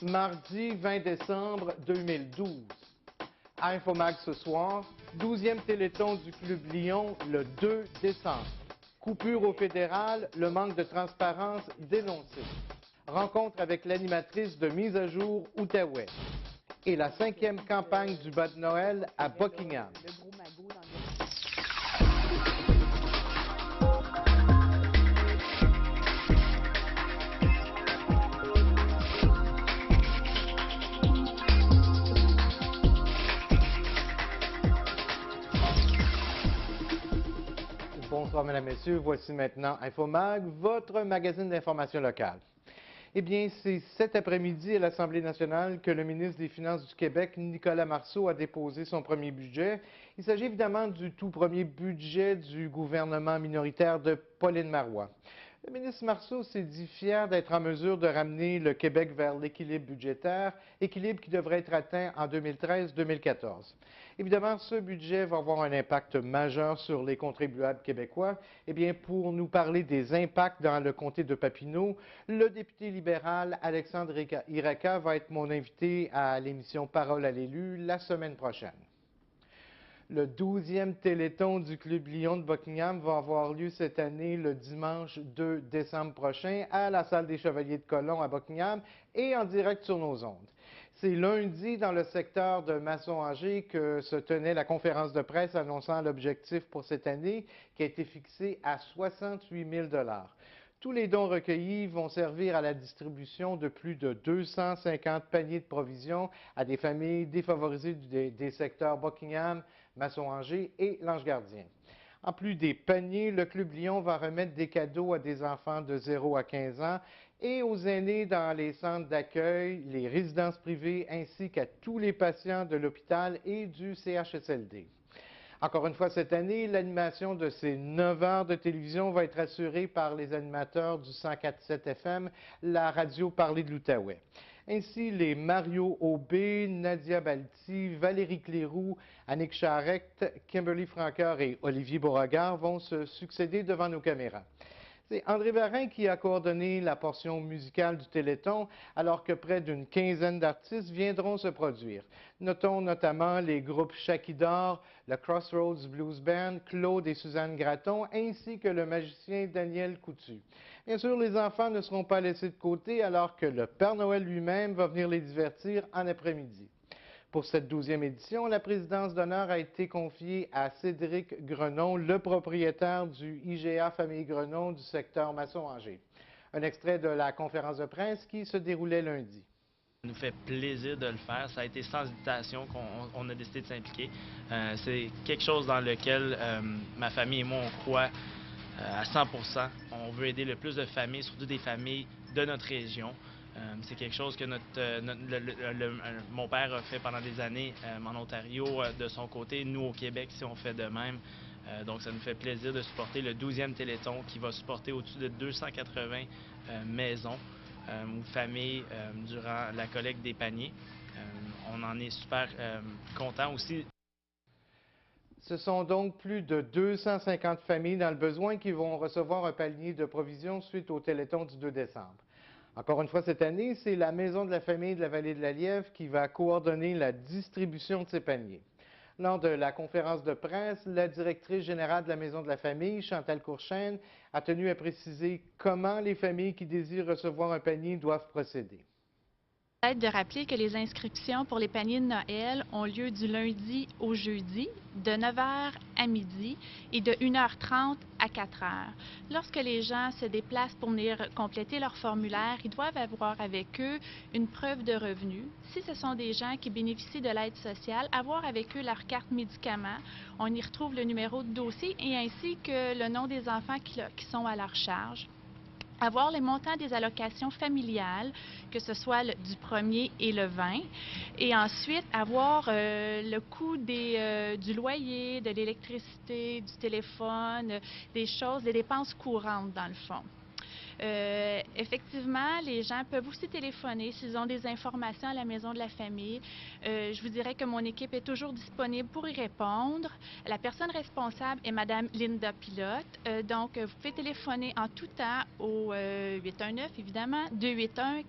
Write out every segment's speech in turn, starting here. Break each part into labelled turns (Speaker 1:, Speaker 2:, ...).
Speaker 1: mardi 20 décembre 2012. À Infomag ce soir, 12e Téléthon du Club Lyon le 2 décembre. Coupure au fédéral, le manque de transparence dénoncé. Rencontre avec l'animatrice de Mise à jour Outaouais. Et la 5e campagne du bas de Noël à Buckingham. Bonsoir, mesdames, messieurs. Voici maintenant Infomag, votre magazine d'information locale. Eh bien, c'est cet après-midi à l'Assemblée nationale que le ministre des Finances du Québec, Nicolas Marceau, a déposé son premier budget. Il s'agit évidemment du tout premier budget du gouvernement minoritaire de Pauline Marois. Le ministre Marceau s'est dit fier d'être en mesure de ramener le Québec vers l'équilibre budgétaire, équilibre qui devrait être atteint en 2013-2014. Évidemment, ce budget va avoir un impact majeur sur les contribuables québécois. Eh bien, pour nous parler des impacts dans le comté de Papineau, le député libéral Alexandre Iraca va être mon invité à l'émission Parole à l'élu la semaine prochaine. Le 12e Téléthon du Club Lyon de Buckingham va avoir lieu cette année le dimanche 2 décembre prochain à la salle des Chevaliers de Colomb à Buckingham et en direct sur nos ondes. C'est lundi dans le secteur de Masson-Angers que se tenait la conférence de presse annonçant l'objectif pour cette année qui a été fixé à 68 000 $. Tous les dons recueillis vont servir à la distribution de plus de 250 paniers de provisions à des familles défavorisées des secteurs Buckingham, Masson-Angers et l'Ange-Gardien. En plus des paniers, le Club Lyon va remettre des cadeaux à des enfants de 0 à 15 ans et aux aînés dans les centres d'accueil, les résidences privées ainsi qu'à tous les patients de l'hôpital et du CHSLD. Encore une fois cette année, l'animation de ces 9 heures de télévision va être assurée par les animateurs du 104.7 FM, la radio Parler de l'Outaouais. Ainsi, les Mario Aubé, Nadia Balti, Valérie Cléroux, Annick Charette, Kimberly Francoeur et Olivier Beauregard vont se succéder devant nos caméras. C'est André Varin qui a coordonné la portion musicale du Téléthon, alors que près d'une quinzaine d'artistes viendront se produire. Notons notamment les groupes Chakidor, le Crossroads Blues Band, Claude et Suzanne Gratton, ainsi que le magicien Daniel Coutu. Bien sûr, les enfants ne seront pas laissés de côté, alors que le Père Noël lui-même va venir les divertir en après-midi. Pour cette 12e édition, la présidence d'honneur a été confiée à Cédric Grenon, le propriétaire du IGA Famille Grenon du secteur Masson-Angers. Un extrait de la conférence de presse qui se déroulait lundi.
Speaker 2: Ça nous fait plaisir de le faire. Ça a été sans hésitation qu'on a décidé de s'impliquer. C'est quelque chose dans lequel ma famille et moi, on croit à 100%. On veut aider le plus de familles, surtout des familles de notre région. C'est quelque chose que mon père a fait pendant des années en Ontario de son côté. Nous, au Québec, si on fait de même. Donc, ça nous fait plaisir de supporter le 12e Téléthon qui va supporter au-dessus de 280 maisons ou familles durant la collecte des paniers. On en est super contents aussi.
Speaker 1: Ce sont donc plus de 250 familles dans le besoin qui vont recevoir un panier de provisions suite au Téléthon du 2 décembre. Encore une fois, cette année, c'est la Maison de la famille de la Vallée de la Lièvre qui va coordonner la distribution de ces paniers. Lors de la conférence de presse, la directrice générale de la Maison de la famille, Chantal Courchaine, a tenu à préciser comment les familles qui désirent recevoir un panier doivent procéder.
Speaker 3: De rappeler que les inscriptions pour les paniers de Noël ont lieu du lundi au jeudi, de 9h à midi et de 1h30 à 4h. Lorsque les gens se déplacent pour venir compléter leur formulaire, ils doivent avoir avec eux une preuve de revenu. Si ce sont des gens qui bénéficient de l'aide sociale, avoir avec eux leur carte médicaments. On y retrouve le numéro de dossier et ainsi que le nom des enfants qui sont à leur charge. Avoir les montants des allocations familiales, que ce soit du 1er et le 20, et ensuite avoir le coût du loyer, de l'électricité, du téléphone, des dépenses courantes dans le fond. Effectivement, les gens peuvent aussi téléphoner s'ils ont des informations à la maison de la famille. Je vous dirais que mon équipe est toujours disponible pour y répondre. La personne responsable est Mme Linda Pilote. Donc, vous pouvez téléphoner en tout temps au 819, évidemment, 281-4359.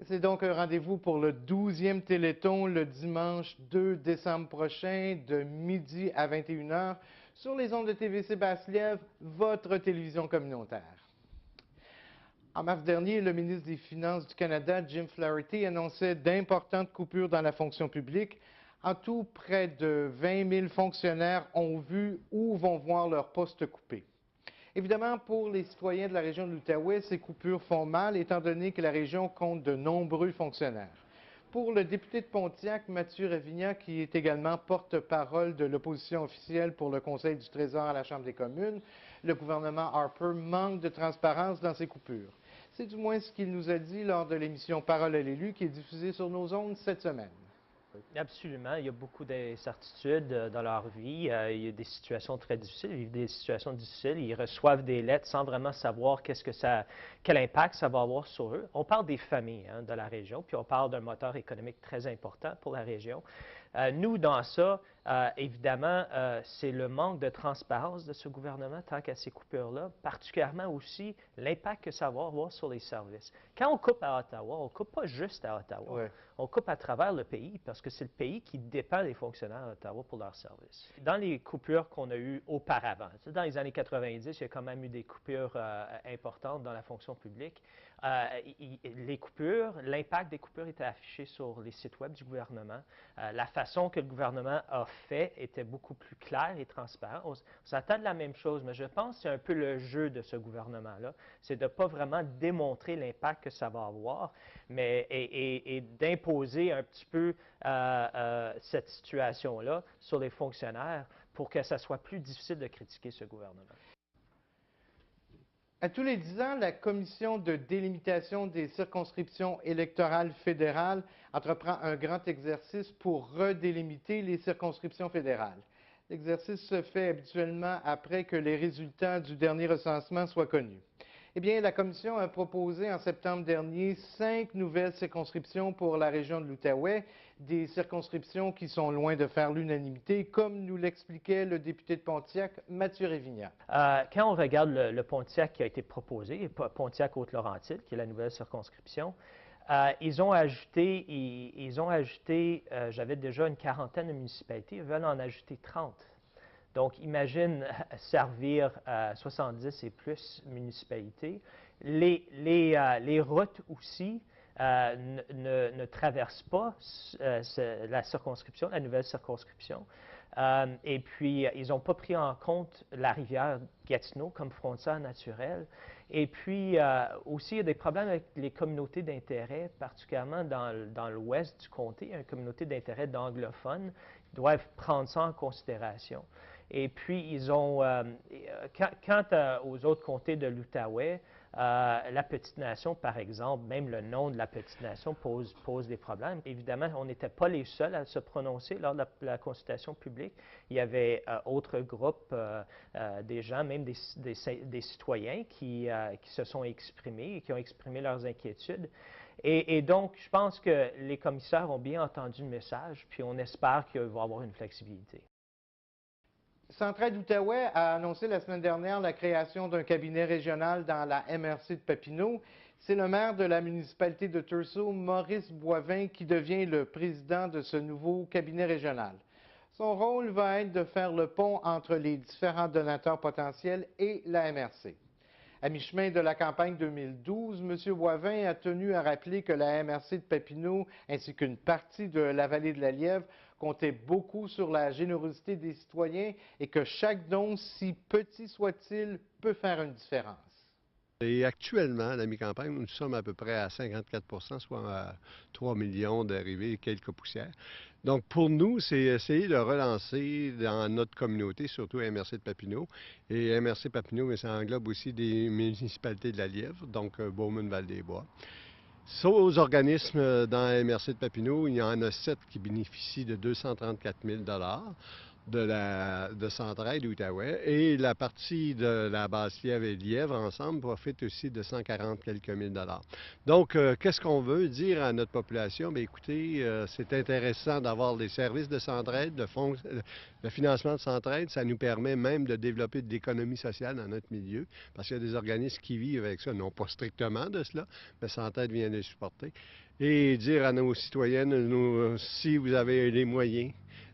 Speaker 1: C'est donc un rendez-vous pour le 12e Téléthon le dimanche 2 décembre prochain de midi à 21 h sur les ondes de TVC Basse-Lièvre, votre télévision communautaire. En mars dernier, le ministre des Finances du Canada, Jim Flaherty, annonçait d'importantes coupures dans la fonction publique. En tout, près de 20 000 fonctionnaires ont vu ou vont voir leur poste coupé. Évidemment, pour les citoyens de la région de l'Outaouais, ces coupures font mal, étant donné que la région compte de nombreux fonctionnaires. Pour le député de Pontiac, Mathieu Ravignan, qui est également porte-parole de l'opposition officielle pour le Conseil du Trésor à la Chambre des communes, le gouvernement Harper manque de transparence dans ces coupures. C'est du moins ce qu'il nous a dit lors de l'émission Parole à l'élu qui est diffusée sur nos ondes cette semaine.
Speaker 4: Absolument. Il y a beaucoup d'incertitudes dans leur vie. Il y a des situations très difficiles. Ils vivent des situations difficiles. Ils reçoivent des lettres sans vraiment savoir quel impact ça va avoir sur eux. On parle des familles de la région, puis on parle d'un moteur économique très important pour la région. Nous, dans ça, évidemment, c'est le manque de transparence de ce gouvernement tant qu'à ces coupures-là, particulièrement aussi l'impact que ça va avoir sur les services. Quand on coupe à Ottawa, on ne coupe pas juste à Ottawa. Ouais. On coupe à travers le pays parce que c'est le pays qui dépend des fonctionnaires à Ottawa pour leurs services. Dans les coupures qu'on a eues auparavant, dans les années 90, il y a quand même eu des coupures importantes dans la fonction publique. Les coupures, l'impact des coupures était affiché sur les sites web du gouvernement. La façon que le gouvernement a fait était beaucoup plus claire et transparente. On s'attend de la même chose, mais je pense que c'est un peu le jeu de ce gouvernement-là. C'est de ne pas vraiment démontrer l'impact que ça va avoir, mais et d'imposer un petit peu cette situation-là sur les fonctionnaires pour que ça soit plus difficile de critiquer ce gouvernement.
Speaker 1: À tous les 10 ans, la Commission de délimitation des circonscriptions électorales fédérales entreprend un grand exercice pour redélimiter les circonscriptions fédérales. L'exercice se fait habituellement après que les résultats du dernier recensement soient connus. Eh bien, la Commission a proposé en septembre dernier 5 nouvelles circonscriptions pour la région de l'Outaouais, des circonscriptions qui sont loin de faire l'unanimité, comme nous l'expliquait le député de Pontiac, Mathieu Ravignan.
Speaker 4: Quand on regarde le Pontiac qui a été proposé, Pontiac-Haute-Laurentide, qui est la nouvelle circonscription, ils ont ajouté, j'avais déjà une quarantaine de municipalités, ils veulent en ajouter 30. Donc, imagine servir 70 et plus municipalités. Les routes aussi ne traversent pas la circonscription, la nouvelle circonscription. Et puis, ils n'ont pas pris en compte la rivière Gatineau comme frontière naturelle. Et puis, aussi, il y a des problèmes avec les communautés d'intérêt, particulièrement dans l'ouest du comté. Il y a une communauté d'intérêt d'anglophones. Ils doivent prendre ça en considération. Et puis, ils ont, quant aux autres comtés de l'Outaouais, la Petite Nation, par exemple, même le nom de la Petite Nation pose des problèmes. Évidemment, on n'était pas les seuls à se prononcer lors de la consultation publique. Il y avait autres groupes, des gens, même des citoyens qui se sont exprimés et qui ont exprimé leurs inquiétudes. Et donc, je pense que les commissaires ont bien entendu le message, puis on espère qu'il va y avoir une flexibilité.
Speaker 1: Centraide Outaouais a annoncé la semaine dernière la création d'un cabinet régional dans la MRC de Papineau. C'est le maire de la municipalité de Thurso, Maurice Boivin, qui devient le président de ce nouveau cabinet régional. Son rôle va être de faire le pont entre les différents donateurs potentiels et la MRC. À mi-chemin de la campagne 2012, M. Boivin a tenu à rappeler que la MRC de Papineau ainsi qu'une partie de la vallée de la Lièvre comptait beaucoup sur la générosité des citoyens et que chaque don, si petit soit-il, peut faire une différence.
Speaker 5: Et actuellement, à la mi-campagne, nous sommes à peu près à 54 %, soit à 3 millions d'arrivées et quelques poussières. Donc, pour nous, c'est essayer de relancer dans notre communauté, surtout à MRC de Papineau. Et MRC Papineau, mais ça englobe aussi des municipalités de la Lièvre, donc Beaumont-Val-des-Bois. Sauf aux organismes dans MRC de Papineau, il y en a 7 qui bénéficient de 234 000 $. de Centraide, l'Outaouais, et la partie de la Basse-Lièvre et Lièvre ensemble profite aussi de 140 quelques mille dollars. Donc, qu'est-ce qu'on veut dire à notre population? Bien, écoutez, c'est intéressant d'avoir des services de Centraide, le financement de Centraide, ça nous permet même de développer de l'économie sociale dans notre milieu, parce qu'il y a des organismes qui vivent avec ça, non pas strictement de cela, mais Centraide vient les supporter. Et dire à nos citoyennes, si vous avez les moyens,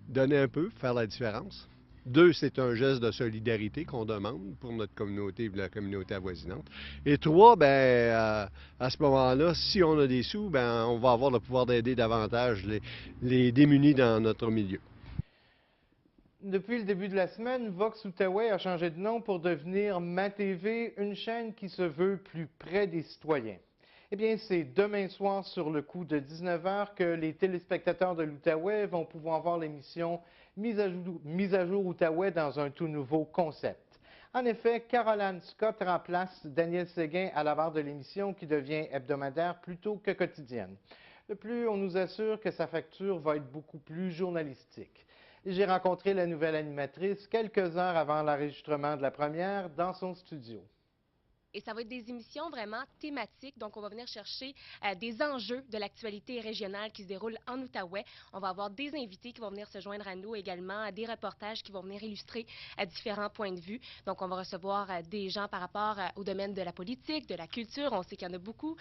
Speaker 5: donner un peu, faire la différence. 2, c'est un geste de solidarité qu'on demande pour notre communauté et la communauté avoisinante. Et 3, à ce moment-là, si on a des sous, on va avoir le pouvoir d'aider davantage les démunis dans notre milieu.
Speaker 1: Depuis le début de la semaine, Vox Outaouais a changé de nom pour devenir MaTV, une chaîne qui se veut plus près des citoyens. Eh bien, c'est demain soir, sur le coup de 19 h, que les téléspectateurs de l'Outaouais vont pouvoir voir l'émission Mise à jour Outaouais dans un tout nouveau concept. En effet, Caroline Scott remplace Daniel Séguin à la barre de l'émission qui devient hebdomadaire plutôt que quotidienne. De plus, on nous assure que sa facture va être beaucoup plus journalistique. J'ai rencontré la nouvelle animatrice quelques heures avant l'enregistrement de la première dans son studio.
Speaker 6: Et ça va être des émissions vraiment thématiques. Donc, on va venir chercher des enjeux de l'actualité régionale qui se déroulent en Outaouais. On va avoir des invités qui vont venir se joindre à nous également, des reportages qui vont venir illustrer différents points de vue. Donc, on va recevoir des gens par rapport au domaine de la politique, de la culture. On sait qu'il y en a beaucoup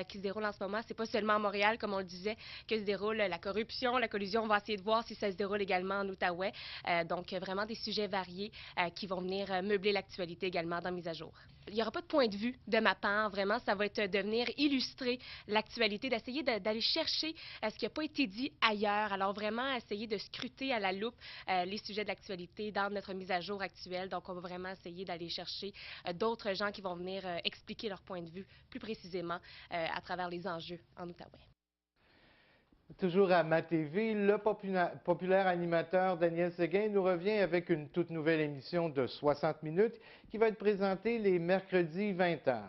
Speaker 6: qui se déroulent en ce moment. C'est pas seulement à Montréal, comme on le disait, que se déroule la corruption, la collusion. On va essayer de voir si ça se déroule également en Outaouais. Donc, vraiment des sujets variés qui vont venir meubler l'actualité également dans Mise à jour. Il n'y aura pas de point de vue de ma part. Vraiment, ça va être de venir illustrer l'actualité, d'essayer d'aller chercher ce qui n'a pas été dit ailleurs. Alors, vraiment, essayer de scruter à la loupe les sujets de l'actualité dans notre mise à jour actuelle. Donc, on va vraiment essayer d'aller chercher d'autres gens qui vont venir expliquer leur point de vue plus précisément à travers les enjeux en Outaouais.
Speaker 1: Toujours à MaTV, le populaire animateur Daniel Séguin nous revient avec une toute nouvelle émission de 60 minutes qui va être présentée les mercredis 20 h.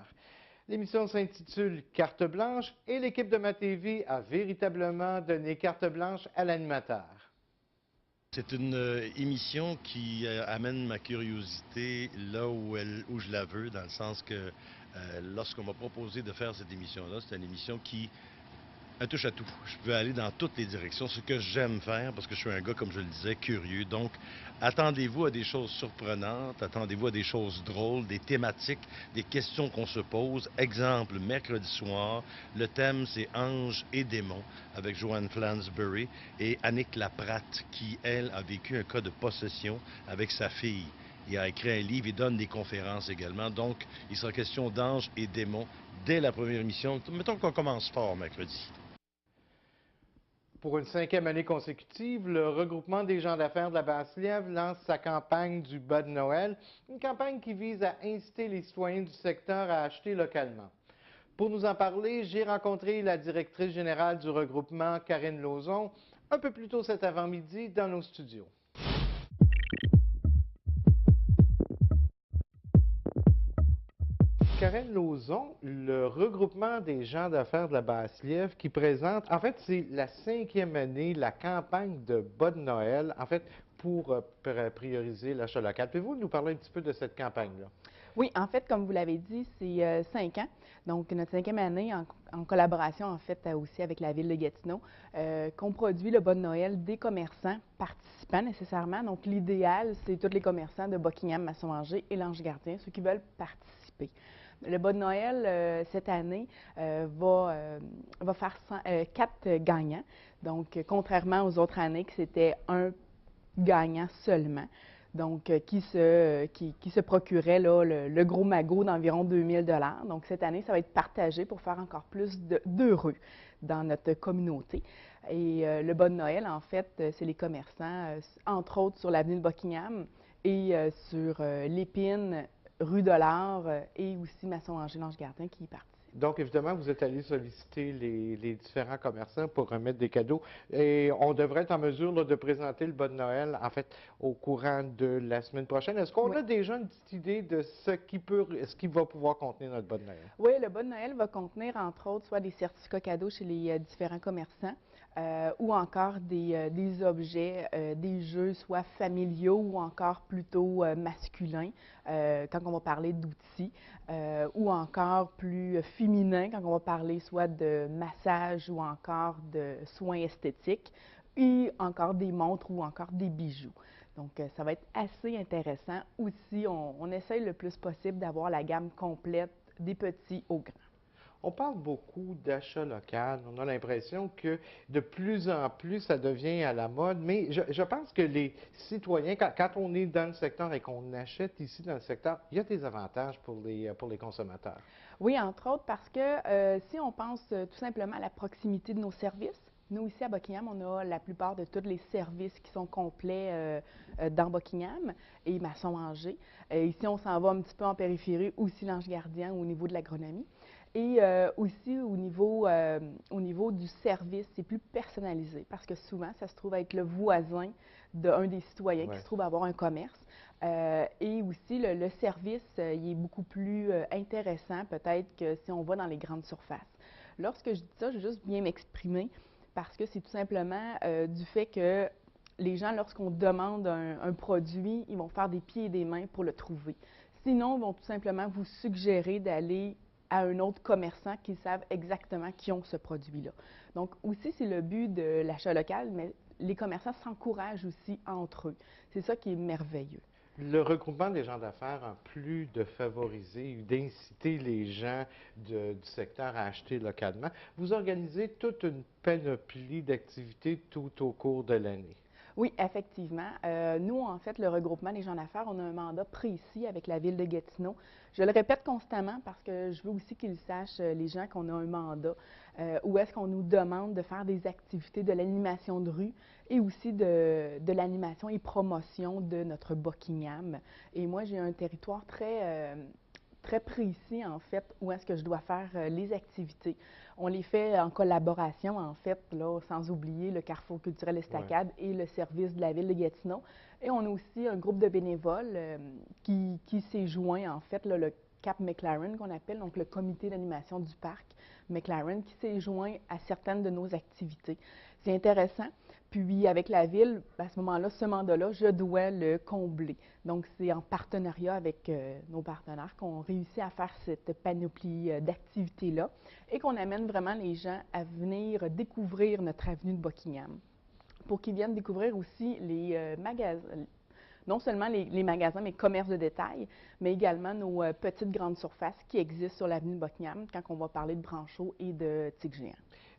Speaker 1: L'émission s'intitule Carte blanche et l'équipe de MaTV a véritablement donné carte blanche à l'animateur.
Speaker 7: C'est une émission qui amène ma curiosité là où je la veux, dans le sens que lorsqu'on m'a proposé de faire cette émission-là, c'est une émission qui un touche à tout. Je peux aller dans toutes les directions, ce que j'aime faire, parce que je suis un gars, comme je le disais, curieux. Donc, attendez-vous à des choses surprenantes, attendez-vous à des choses drôles, des thématiques, des questions qu'on se pose. Exemple, mercredi soir, le thème, c'est Anges et démons, avec Joanne Flansbury et Annick Laprate, qui, elle, a vécu un cas de possession avec sa fille. Il a écrit un livre, il donne des conférences également. Donc, il sera question d'anges et démons dès la première émission. Mettons qu'on commence fort mercredi.
Speaker 1: Pour une 5e année consécutive, le regroupement des gens d'affaires de la Basse-Lièvre lance sa campagne du bas de Noël, une campagne qui vise à inciter les citoyens du secteur à acheter localement. Pour nous en parler, j'ai rencontré la directrice générale du regroupement, Karine Lauzon, un peu plus tôt cet avant-midi dans nos studios. Karine Lauzon, le regroupement des gens d'affaires de la Basse-Lièvre qui présente, en fait, c'est la 5e année, la campagne de bas de Noël, en fait, pour prioriser l'achat local. Pouvez-vous nous parler un petit peu de cette campagne-là?
Speaker 8: Oui, en fait, comme vous l'avez dit, c'est 5 ans. Donc, notre 5e année, en collaboration, en fait, aussi avec la Ville de Gatineau, qu'on produit le bas de Noël des commerçants participants nécessairement. Donc, l'idéal, c'est tous les commerçants de Buckingham, Masson-Angers et l'Ange-Gardien, ceux qui veulent participer. Le bas de Noël, cette année, va faire 4 gagnants. Donc, contrairement aux autres années, que c'était un gagnant seulement. Donc, qui se procurait là, le gros magot d'environ 2000 $. Donc, cette année, ça va être partagé pour faire encore plus d'heureux dans notre communauté. Et le bas de Noël, en fait, c'est les commerçants, entre autres sur l'avenue de Buckingham et sur l'Épine, rue de l'Art et aussi Masson-Angers, l'Ange-Gardien qui y participent.
Speaker 1: Donc, évidemment, vous êtes allé solliciter les différents commerçants pour remettre des cadeaux. Et on devrait être en mesure là, de présenter le bas de Noël, en fait, au courant de la semaine prochaine. Est-ce qu'on a déjà une petite idée de ce qui va pouvoir contenir notre bas de Noël?
Speaker 8: Oui, le bas de Noël va contenir, entre autres, soit des certificats cadeaux chez les différents commerçants, ou encore des objets, des jeux soit familiaux ou encore plutôt masculins, quand on va parler d'outils, ou encore plus féminins, quand on va parler soit de massage ou encore de soins esthétiques, et encore des montres ou encore des bijoux. Donc, ça va être assez intéressant. Aussi, on essaye le plus possible d'avoir la gamme complète des petits aux grands.
Speaker 1: On parle beaucoup d'achat local. On a l'impression que de plus en plus, ça devient à la mode. Mais je pense que les citoyens, quand on est dans le secteur et qu'on achète ici dans le secteur, il y a des avantages pour les consommateurs.
Speaker 8: Oui, entre autres parce que si on pense tout simplement à la proximité de nos services, nous, ici à Buckingham, on a la plupart de tous les services qui sont complets dans Buckingham et Masson-Angers. Ici, on s'en va un petit peu en périphérie, aussi l'Ange-Gardien au niveau de l'agronomie. Et aussi au niveau du service, c'est plus personnalisé parce que souvent, ça se trouve être le voisin d'un des citoyens qui se trouve avoir un commerce. Et aussi, le service, il est beaucoup plus intéressant peut-être que si on va dans les grandes surfaces. Lorsque je dis ça, je veux juste bien m'exprimer parce que c'est tout simplement du fait que les gens, lorsqu'on demande un produit, ils vont faire des pieds et des mains pour le trouver. Sinon, ils vont tout simplement vous suggérer d'aller à un autre commerçant qui savent exactement qui ont ce produit-là. Donc, aussi, c'est le but de l'achat local, mais les commerçants s'encouragent aussi entre eux. C'est ça qui est merveilleux.
Speaker 1: Le regroupement des gens d'affaires, en plus de favoriser ou d'inciter les gens du secteur à acheter localement, vous organisez toute une panoplie d'activités tout au cours de l'année.
Speaker 8: Oui, effectivement. Nous, en fait, le regroupement des gens d'affaires, on a un mandat précis avec la Ville de Gatineau. Je le répète constamment parce que je veux aussi qu'ils sachent, les gens, qu'on a un mandat où est-ce qu'on nous demande de faire des activités de l'animation de rue et aussi de l'animation et promotion de notre Buckingham. Et moi, j'ai un territoire très précis, en fait, où est-ce que je dois faire les activités. On les fait en collaboration, en fait, là, sans oublier le Carrefour culturel Estacade et le service de la Ville de Gatineau. Et on a aussi un groupe de bénévoles qui s'est joint, en fait, là, le Cap McLaren qu'on appelle, donc le comité d'animation du parc McLaren, qui s'est joint à certaines de nos activités. C'est intéressant. Puis, avec la Ville, à ce moment-là, ce mandat-là, je dois le combler. Donc, c'est en partenariat avec nos partenaires qu'on réussit à faire cette panoplie d'activités-là et qu'on amène vraiment les gens à venir découvrir notre avenue de Buckingham pour qu'ils viennent découvrir aussi les magasins, non seulement les magasins, mais commerces de détail, mais également nos petites grandes surfaces qui existent sur l'avenue de Buckingham quand on va parler de Branchot et de Tic Géant.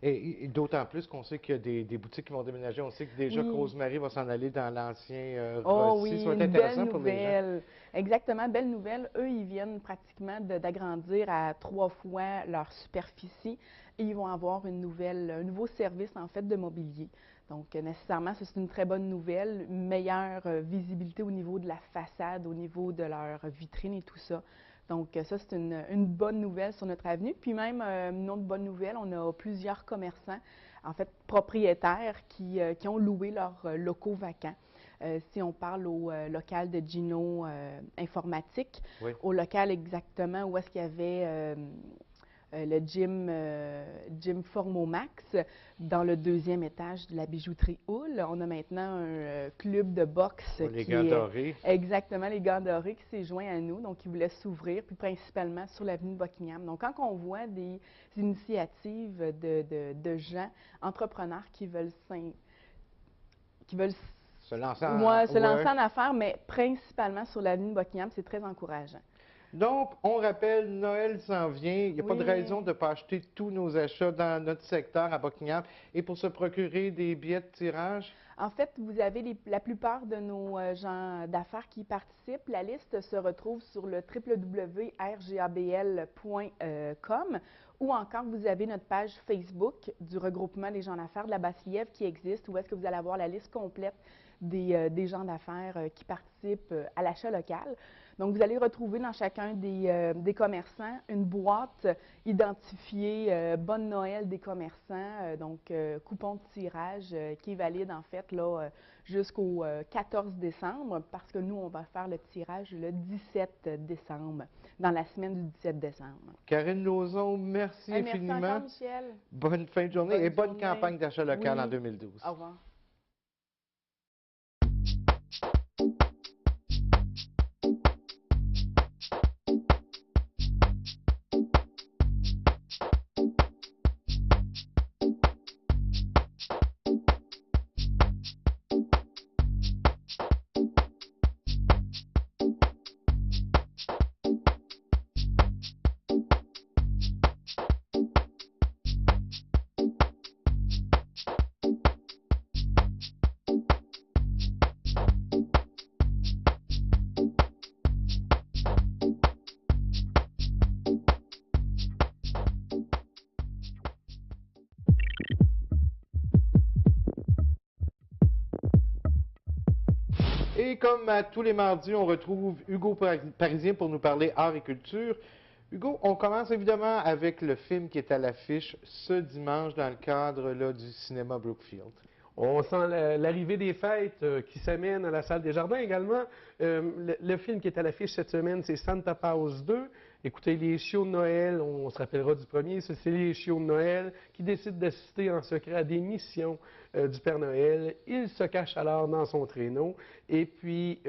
Speaker 1: Et d'autant plus qu'on sait qu'il y a des boutiques qui vont déménager. On sait que déjà que Rosemary va s'en aller dans l'ancien Rossi.
Speaker 8: Oui,
Speaker 1: Ça va être intéressant pour les gens.
Speaker 8: Exactement, belle nouvelle. Eux, ils viennent pratiquement d'agrandir à 3 fois leur superficie et ils vont avoir un nouveau service, en fait, de mobilier. Donc, nécessairement, c'est une très bonne nouvelle, une meilleure visibilité au niveau de la façade, au niveau de leur vitrine et tout ça. Donc, ça, c'est une bonne nouvelle sur notre avenue. Puis même, une autre bonne nouvelle, on a plusieurs commerçants, en fait, propriétaires qui ont loué leurs locaux vacants. Si on parle au local de Gino Informatique, au local exactement où est-ce qu'il y avait le gym Formomax, dans le 2e étage de la bijouterie Houle. On a maintenant un club de boxe.
Speaker 1: Les Gants Dorés.
Speaker 8: Exactement, les Gants Dorés qui s'est joint à nous, donc qui voulait s'ouvrir, puis principalement sur l'avenue de Buckingham. Donc, quand on voit des initiatives de gens, entrepreneurs qui veulent
Speaker 1: se lancer
Speaker 8: en affaires, mais principalement sur l'avenue de Buckingham, c'est très encourageant.
Speaker 1: Donc, on rappelle, Noël s'en vient. Il n'y a pas de raison de ne pas acheter tous nos achats dans notre secteur à Buckingham. Et pour se procurer des billets de tirage?
Speaker 8: En fait, vous avez la plupart de nos gens d'affaires qui participent. La liste se retrouve sur le www.rgabl.com ou encore vous avez notre page Facebook du regroupement des gens d'affaires de la Basse-Lièvre qui existe, où est-ce que vous allez avoir la liste complète des gens d'affaires qui participent à l'achat local. Donc, vous allez retrouver dans chacun des commerçants une boîte identifiée Bonne Noël des commerçants, donc coupon de tirage qui est valide en fait là jusqu'au 14 décembre parce que nous, on va faire le tirage le 17 décembre, dans la semaine du 17 décembre.
Speaker 1: Karine Lauzon, merci infiniment.
Speaker 8: Merci encore, Michel.
Speaker 1: Bonne fin de journée et bonne campagne d'achat local en
Speaker 8: Oui.
Speaker 1: 2012.
Speaker 8: Au revoir.
Speaker 1: Et comme à tous les mardis, on retrouve Hugo Parisien pour nous parler art et culture. Hugo, on commence évidemment avec le film qui est à l'affiche ce dimanche dans le cadre là, du cinéma Brookfield.
Speaker 9: On sent l'arrivée des fêtes qui s'amènent à la salle des Jardins également. Le film qui est à l'affiche cette semaine, c'est Santa Paws 2. Écoutez, les chiots de Noël, on se rappellera du premier, c'est les chiots de Noël qui décident d'assister en secret à des missions du Père Noël. Il se cache alors dans son traîneau et puis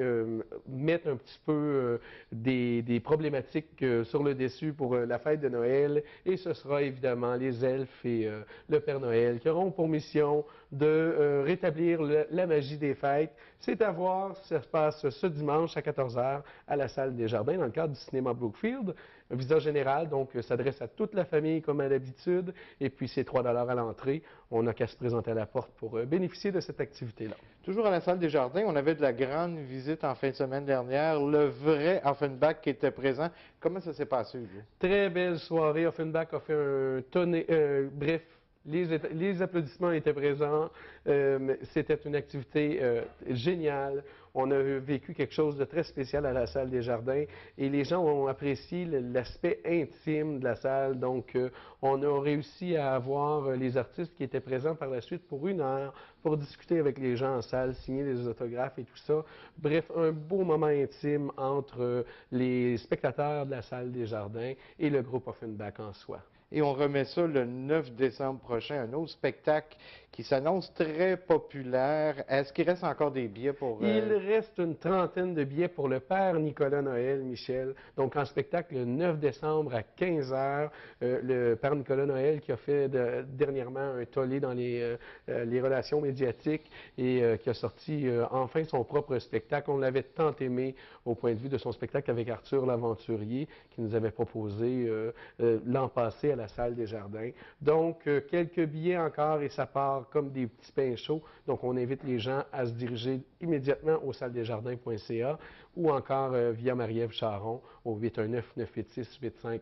Speaker 9: mettent un petit peu des problématiques sur le dessus pour la fête de Noël. Et ce sera évidemment les elfes et le Père Noël qui auront pour mission de rétablir la magie des fêtes. C'est à voir, ça se passe ce dimanche à 14 h à la salle des Jardins dans le cadre du cinéma Brookfield. Un visa général, donc s'adresse à toute la famille comme à l'habitude, et puis c'est 3 $ à l'entrée. On n'a qu'à se présenter à la porte pour bénéficier de cette activité-là.
Speaker 1: Toujours à la salle des Jardins, on avait de la grande visite en fin de semaine dernière, le vrai Offenbach qui était présent. Comment ça s'est passé, Hugo?
Speaker 9: Très belle soirée. Offenbach a fait un tonné, bref. Les applaudissements étaient présents. C'était une activité géniale. On a vécu quelque chose de très spécial à la salle des Jardins et les gens ont apprécié l'aspect intime de la salle. Donc, on a réussi à avoir les artistes qui étaient présents par la suite pour 1 heure pour discuter avec les gens en salle, signer des autographes et tout ça. Bref, un beau moment intime entre les spectateurs de la salle des Jardins et le groupe Offenbach en soi.
Speaker 1: Et on remet ça le 9 décembre prochain, un autre spectacle qui s'annonce très populaire. Est-ce qu'il reste encore des billets pour...
Speaker 9: Il reste une trentaine de billets pour le Père Nicolas Noël, Michel. Donc, en spectacle le 9 décembre à 15 h, le Père Nicolas Noël qui a fait dernièrement un tollé dans les relations médiatiques et qui a sorti enfin son propre spectacle. On l'avait tant aimé au point de vue de son spectacle avec Arthur l'Aventurier qui nous avait proposé l'an passé à la salle des Jardins. Donc, quelques billets encore et ça part comme des petits pains chauds. Donc, on invite les gens à se diriger immédiatement au saldesjardins.ca ou encore via Marie-Ève Charon au 819-986-8511,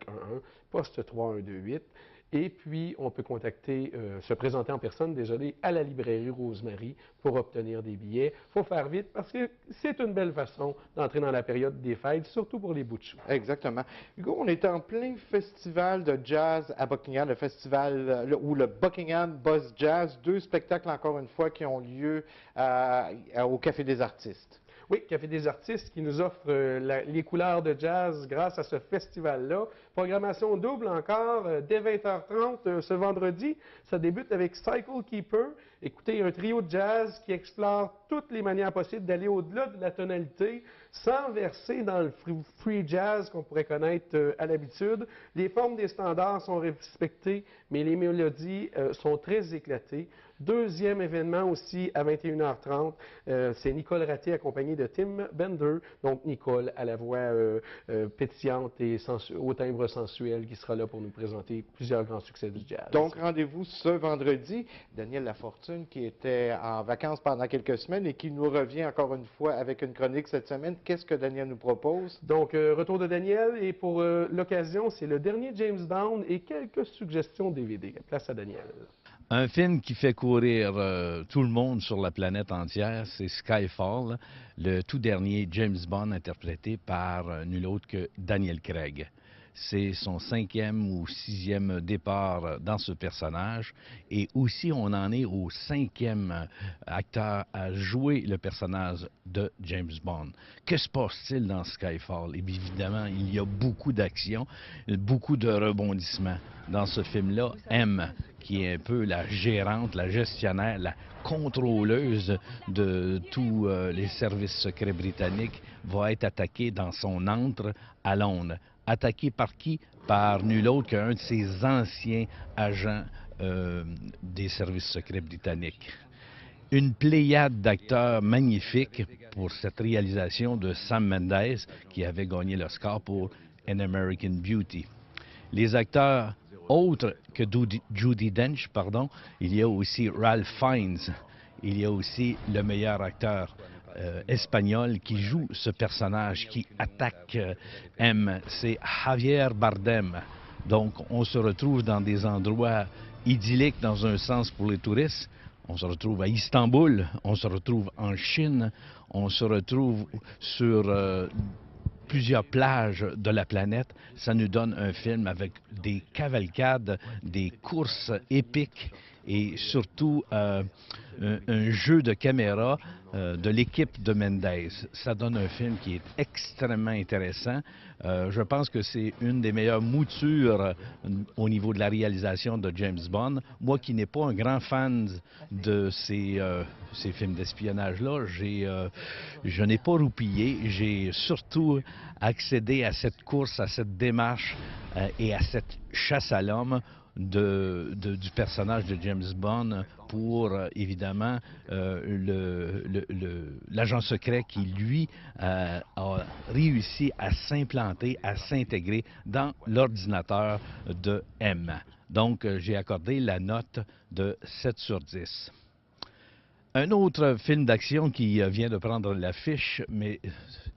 Speaker 9: poste 3128. Et puis, on peut se présenter en personne, désolé, à la librairie Rosemary pour obtenir des billets. Il faut faire vite parce que c'est une belle façon d'entrer dans la période des fêtes, surtout pour les bouts de chou.
Speaker 1: Exactement. Hugo, on est en plein festival de jazz à Buckingham, le festival ou le Buckingham Buzz Jazz, 2 spectacles encore une fois qui ont lieu au Café des artistes.
Speaker 9: Oui, Café des artistes qui nous offre les couleurs de jazz grâce à ce festival-là. Programmation double encore, dès 20h30 ce vendredi. Ça débute avec Cycle Keeper. Écoutez, un trio de jazz qui explore toutes les manières possibles d'aller au-delà de la tonalité sans verser dans le free jazz qu'on pourrait connaître à l'habitude. Les formes des standards sont respectées, mais les mélodies sont très éclatées. Deuxième événement aussi à 21h30, c'est Nicole Raté accompagnée de Tim Bender. Donc Nicole à la voix pétillante et au timbre sensuel qui sera là pour nous présenter plusieurs grands succès du jazz.
Speaker 1: Donc rendez-vous ce vendredi. Daniel Lafortune. Fortune, qui était en vacances pendant quelques semaines et qui nous revient encore une fois avec une chronique cette semaine. Qu'est-ce que Daniel nous propose?
Speaker 9: Donc, retour de Daniel, et pour l'occasion, c'est le dernier James Bond et quelques suggestions DVD. Place à Daniel.
Speaker 10: Un film qui fait courir tout le monde sur la planète entière, c'est Skyfall, le tout dernier James Bond interprété par nul autre que Daniel Craig. C'est son 5e ou 6e départ dans ce personnage et aussi on en est au 5e acteur à jouer le personnage de James Bond. Que se passe-t-il dans Skyfall? Et bien évidemment, il y a beaucoup d'action, beaucoup de rebondissements. Dans ce film-là, M, qui est un peu la gérante, la gestionnaire, la contrôleuse de tous les services secrets britanniques, va être attaquée dans son antre à Londres. Attaqué par qui? Par nul autre qu'un de ses anciens agents des services secrets britanniques. Une pléiade d'acteurs magnifiques pour cette réalisation de Sam Mendes, qui avait gagné l'Oscar pour An American Beauty. Les acteurs autres que Judi Dench, il y a aussi Ralph Fiennes, il y a aussi le meilleur acteur espagnol qui joue ce personnage qui attaque M, c'est Javier Bardem. Donc on se retrouve dans des endroits idylliques dans un sens pour les touristes. On se retrouve à Istanbul, on se retrouve en Chine, on se retrouve sur plusieurs plages de la planète. Ça nous donne un film avec des cavalcades, des courses épiques et surtout un jeu de caméra de l'équipe de Mendes. Ça donne un film qui est extrêmement intéressant. Je pense que c'est une des meilleures moutures au niveau de la réalisation de James Bond. Moi qui n'ai pas un grand fan de ces films d'espionnage-là, je n'ai pas roupillé. J'ai surtout accédé à cette course, à cette démarche et à cette chasse à l'homme du personnage de James Bond pour, évidemment, l'agent secret qui, lui, a réussi à s'implanter, à s'intégrer dans l'ordinateur de M. Donc, j'ai accordé la note de 7 sur 10. Un autre film d'action qui vient de prendre l'affiche, mais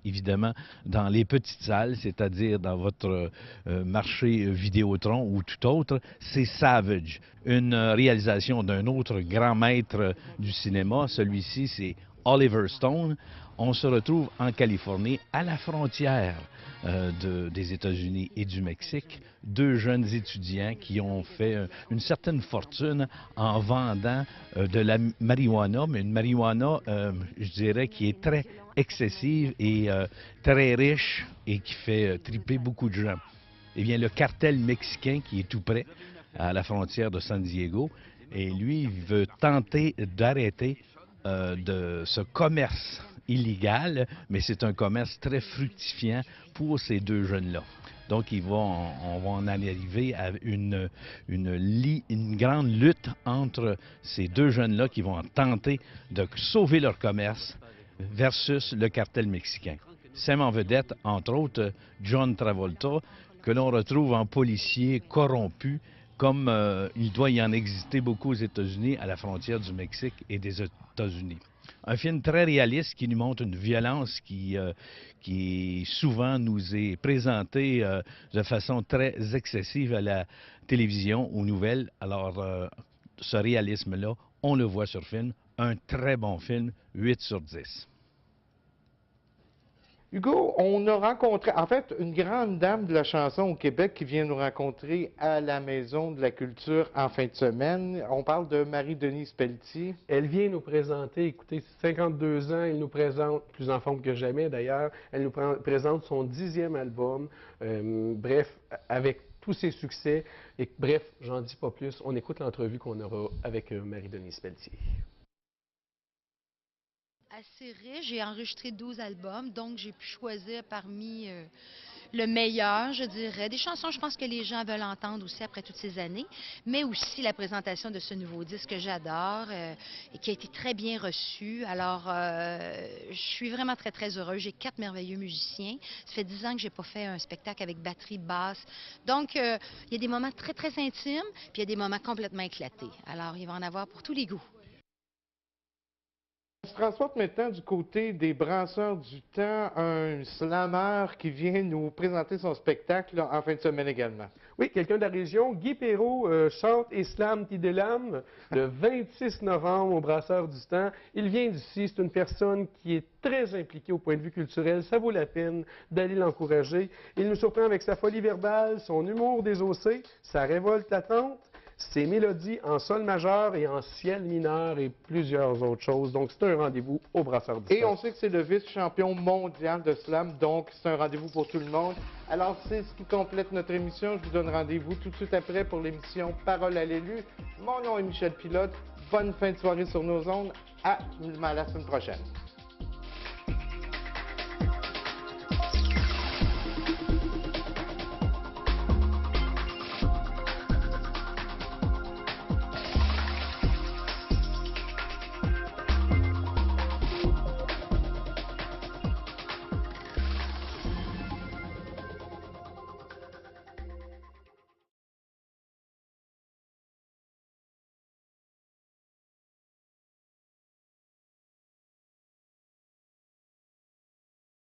Speaker 10: évidemment dans les petites salles, c'est-à-dire dans votre marché Vidéotron ou tout autre, c'est Savage, une réalisation d'un autre grand maître du cinéma. Celui-ci, c'est Oliver Stone. On se retrouve en Californie, à la frontière des États-Unis et du Mexique. Deux jeunes étudiants qui ont fait une certaine fortune en vendant de la marijuana, mais une marijuana, je dirais, qui est très excessive et très riche et qui fait triper beaucoup de gens. Eh bien, le cartel mexicain qui est tout près, à la frontière de San Diego, et lui, il veut tenter d'arrêter de ce commerce illégal, mais c'est un commerce très fructifiant pour ces deux jeunes-là. Donc, on va en arriver à une grande lutte entre ces deux jeunes-là qui vont tenter de sauver leur commerce versus le cartel mexicain. Sam en vedette, entre autres, John Travolta, que l'on retrouve en policier corrompu, comme il doit y en exister beaucoup aux États-Unis, à la frontière du Mexique et des États-Unis. Un film très réaliste qui nous montre une violence qui souvent nous est présentée de façon très excessive à la télévision, aux nouvelles. Alors, ce réalisme-là, on le voit sur film. Un très bon film, 8 sur 10.
Speaker 1: Hugo, on a rencontré, en fait, une grande dame de la chanson au Québec qui vient nous rencontrer à la Maison de la Culture en fin de semaine. On parle de Marie-Denise Pelletier.
Speaker 9: Elle vient nous présenter, écoutez, 52 ans, elle nous présente, plus en forme que jamais d'ailleurs, elle nous présente son 10e album. Bref, avec tous ses succès. Et bref, j'en dis pas plus. On écoute l'entrevue qu'on aura avec Marie-Denise Pelletier.
Speaker 11: Assez riche, j'ai enregistré 12 albums, donc j'ai pu choisir parmi le meilleur, je dirais. Des chansons, je pense que les gens veulent entendre aussi après toutes ces années, mais aussi la présentation de ce nouveau disque que j'adore et qui a été très bien reçu. Alors, je suis vraiment très, très heureuse. J'ai 4 merveilleux musiciens. Ça fait 10 ans que je n'ai pas fait un spectacle avec batterie, basse. Donc, il y a des moments très, très intimes, puis il y a des moments complètement éclatés. Alors, il va en avoir pour tous les goûts.
Speaker 1: On se transporte maintenant du côté des Brasseurs du Temps, un slammer qui vient nous présenter son spectacle en fin de semaine également.
Speaker 9: Oui, quelqu'un de la région, Guy Perrault, chante et slam Tidelam le 26 novembre au Brasseurs du Temps. Il vient d'ici, c'est une personne qui est très impliquée au point de vue culturel. Ça vaut la peine d'aller l'encourager. Il nous surprend avec sa folie verbale, son humour désossé, sa révolte latente, ses mélodies en sol majeur et en ciel mineur et plusieurs autres choses. Donc, c'est un rendez-vous au Brasseurs du Temps.
Speaker 1: Et on sait que c'est le vice-champion mondial de slam, donc c'est un rendez-vous pour tout le monde. Alors, c'est ce qui complète notre émission. Je vous donne rendez-vous tout de suite après pour l'émission Parole à l'élu. Mon nom est Michel Pilote. Bonne fin de soirée sur nos ondes. À la semaine prochaine.